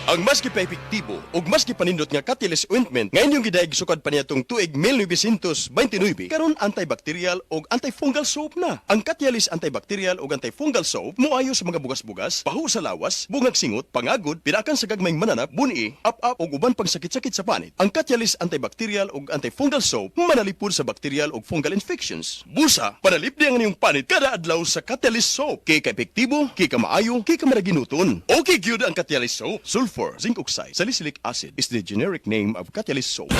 Ang mas gipaepektibo ug mas gipanindot nga Catalyst ointment ngayon yung gidaig sukad pa niya tong tuig 1929 karon antibacterial ug antifungal soap na. Ang Catalyst antibacterial ug antifungal soap moayo sa mga bugas-bugas, pahu sa lawas, bungag singot, pangagod, pinakan sa gagmayng mananap, buni, up-up ug uban pang sakit-sakit sa panit. Ang Catalyst antibacterial ug antifungal soap manalipod sa bacterial ug fungal infections. Busa, panalip di ang inyong panit kada adlaw sa Catalyst soap. Kay ka-epektibo, kay ka maayo, kay ka maraginuton. Okay gyud ang Catalyst soap. Sulfur, zinc oxide, salicylic acid is the generic name of Catalyst soap.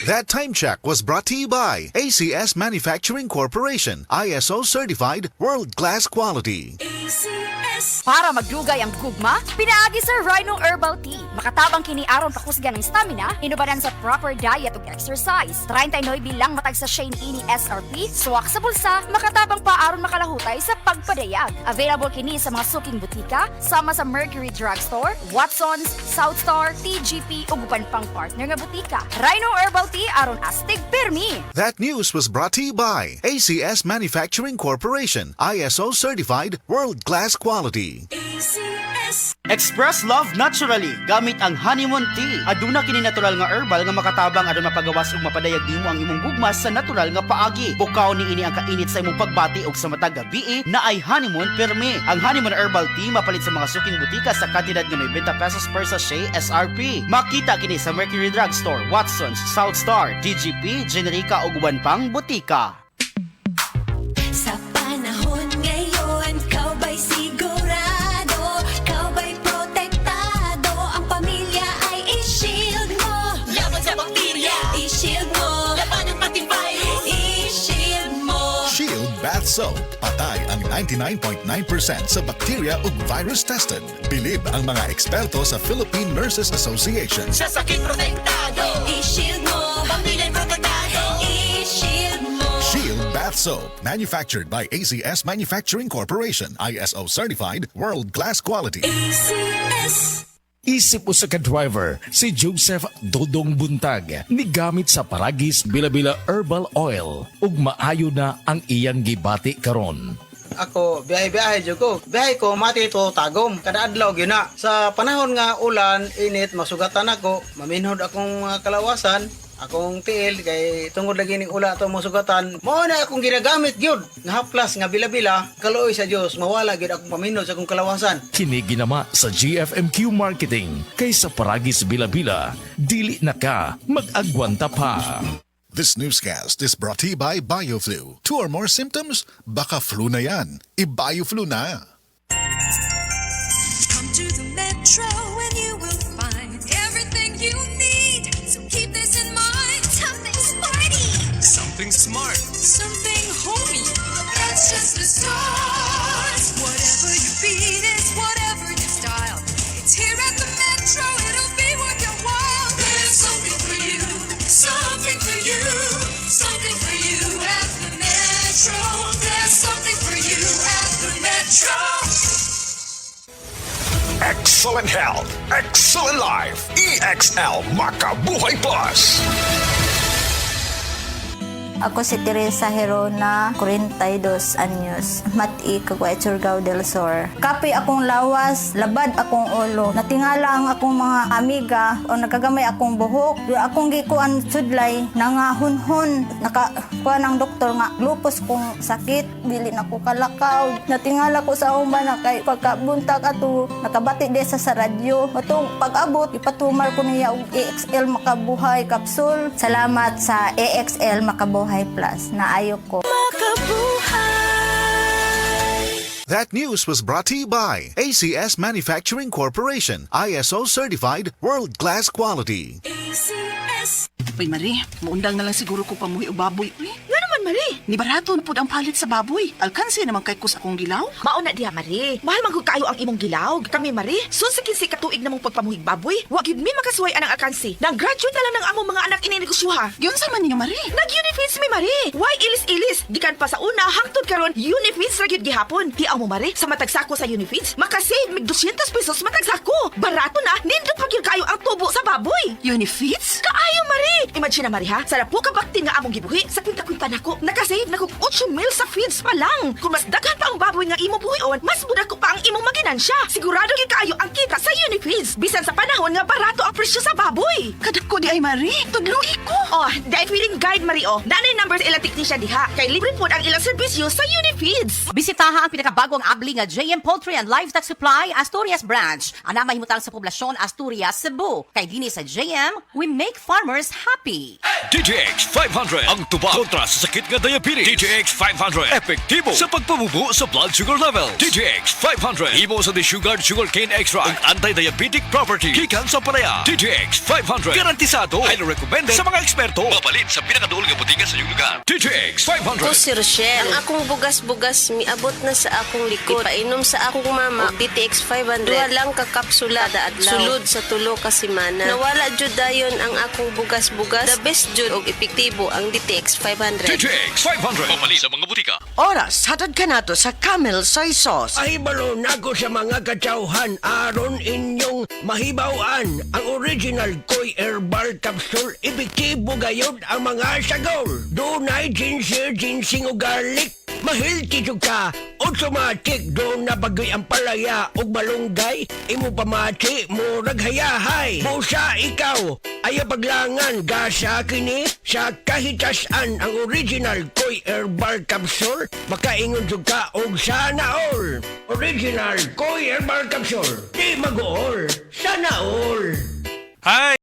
That time check was brought to you by ACS Manufacturing Corporation, ISO certified, world-class quality. Para magdugay ang gugma, pinaagi sa Rhino Herbal Tea. Makatabang kini aron pakusgan ng stamina, inubanan sa proper diet ug exercise. 39 bilang matag sa Shane ini SRP, suwak sa bulsa, makatabang pa aron makalahutay sa pagpadayag. Available kini sa mga suking butika, sama sa Mercury Drugstore, Watson's, Southstar, TGP ug uban pang partner nga butika. Rhino Herbal Tea aron astig pirmi. That news was brought to you by ACS Manufacturing Corporation, ISO certified, world-class quality. Express love naturally gamit ang honeymoon tea. Aduna kini natural nga herbal nga makatabang aron mapagawas ug mapadayag nimo ang imong gugma sa natural nga paagi. Bukaw ni ini ang kainit sa imong pagbati ug sa matag gabi na ay honeymoon pirmi. Ang honeymoon herbal tea mapalit sa mga suking butika sa kantidad nga 90 pesos per sachet SRP. Makita kini sa Mercury Drugstore, Watson's, Southstar, DGP, Generica ug uban pang butika. Sa panahon ngayon, kau ba'y sigurado? Kau ba'y protektado? Ang pamilya ay i-shield mo. Laban sa bakterya, i-shield mo. Laban ang pati virus, i-shield mo. Shield Bath Soap. Patay ang 99.9% sa bacteria ug virus tested. Bilib ang mga eksperto sa Philippine Nurses Association. Sa sakit protektado, i-shield mo. Pamilya'y protektado, i-shield mo. Shield Bath Soap, manufactured by ACS Manufacturing Corporation, ISO certified, world-class quality. ACS. Isip po sa ka-driver, si Joseph Dodong Buntag, nigamit sa Paragis Bila-Bila Herbal Oil, ug maayo na ang iyang gibati karon. Ako, biyahe-biyahe dyan ko. Biyahe ko, mati ito tagom. Kada adlaw yun na. Sa panahon nga ulan, init, masugatan ako. Maminhod akong kalawasan. Akong tiil, kay tungod lagi ning ula ito masugatan. Mao na akong ginagamit yun. Nga haplas, nga bila-bila. Kaluoy sa Diyos, mawala yun akong paminhod sa akong kalawasan. Kini ginama sa GFMQ Marketing, kay sa Paragis Bila-Bila, dili na ka mag-agwanta pa. This newscast is brought to you by BioFlu. 2 or more symptoms? Baka flu na yan. I-BioFlu na. Come to the Metro and you will find everything you need. So keep this in mind. Something smarty. Something smart. Something homey. That's just the start. Whatever your beat is, whatever your style. It's here at the Metro. It'll be worth your while. There's something for you. Something for you. Something for you at the Metro. There's something for you at the Metro. Excellent health. Excellent life. EXL Makabuhay Plus. Ako si Teresa Herona, 42 anyos, mati kagway Surigao del Sur. Kapi akong lawas, labad akong ulo. Natingala ang akong mga amiga o nakagamay akong buhok. Yung akong gikuan sudlay, nangahunhon. Nakakuha ng doktor nga, lupus kong sakit, dili na ko kalakaw. Natingala ko sa uma na kay pagkabuntag ato, nakabati desa sa radyo. Matong pag-abot, ipatumar ko niya og EXL Makabuhay Capsule. Salamat sa EXL Makabuhay Plus na ayok ko. That news was brought to you by ACS Manufacturing Corporation, ISO certified, world-class quality. ACS. Uy, Marie, maundang na lang siguro ko pamuhi o baboy. Uy, nga naman, Marie. Ni barato na po ang palit sa baboy. Alkansi naman kay kus akong gilaw. Mauna diha, Marie. Mahal man kayo ang imong gilaw. Kami, Marie, sunsikin si katuig namong pagpamuhig baboy. Wa gyud mi makasuway anang alkansi. Nang graduate na lang ng among mga anak ininegosyoha. Yun sa man ninyo, Marie. Nag-unifeeds mi, Marie. Why ilis-ilis? Gikan pa sa una, hangtod karon, unifeeds ra gyud gihapon. Tiaw mo, Marie, sa matagsako sa unifeeds, makasave mig 200 pesos matagsako. Barato na, nindot pa gyud kayo ang tubo sa baboy. Unifeeds? Kaayo, Marie. Imagine na, Marie, ha? Sa napo ka bakti nga among gibuhi, sa kwinta-kwinta nako. dako. Nakasave na kog 8 mil sa feeds pa lang. Kung mas daghan pa ang baboy nga imo buhion, mas muda ko pa ang imong maginansya. Sigurado gyud kaayo ang kita sa Unifeeds. Bisan sa panahon nga barato ang presyo sa baboy. Kadako di ay Marie, tudlugi ko. Oh, dahil feeding guide Mario. Nanay numbers ilang technician diha. Kay libre po ang ilang serbisyo sa Unifeeds. Bisitaha ang pinakabagong abli nga JM Poultry and Livestock Supply Asturias Branch. Ana mahimutang sa poblasyon Asturias, Cebu. Kay dini sa JM, we make farmers happy. DTX 500 ang tubag kontra sa sakit nga diabetes. DTX 500 epektibo sa pagpamubo sa blood sugar level. DTX 500 imo sa desugared sugarcane extract ug anti-diabetic property gikan sa palaya. DTX 500 garantisado highly recommended sa mga eksperto. Mabalin sa pinakaduol nga botiga sa iyong lugar. DTX 500. Ako si Rochelle. Ang akong bugas-bugas miabot na sa akong likod. Ipainom sa akong mama og DTX 500. Duha lang ka kapsula kada adlaw. Sulod sa tulo ka semana. Nawala jud dayon ang akong bugas-bugas. The best jud og epektibo ang DTX 500. DTX 500 mabalin sa mga botika. Oras, hatad ka nato sa Camel Soy Sauce. Ay balon ako sa mga katsauhan aron inyong mahibawaan ang original Koy Herbal Capsule. Epektibo gayod ang mga sagol. Dunay ginger, ginseng o garlic. Mahilti jud ka. Automatic doon na bagoy ang palaya o malunggay. Imo pamati mo raghayahay. Busa ikaw ayaw paglangan gasa kini sa kahitasan ang original Koy Herbal Capsule. Makaingon jud ka og sana all. Original Koy Herbal Capsule. Di mag-all. Sana all. Hi!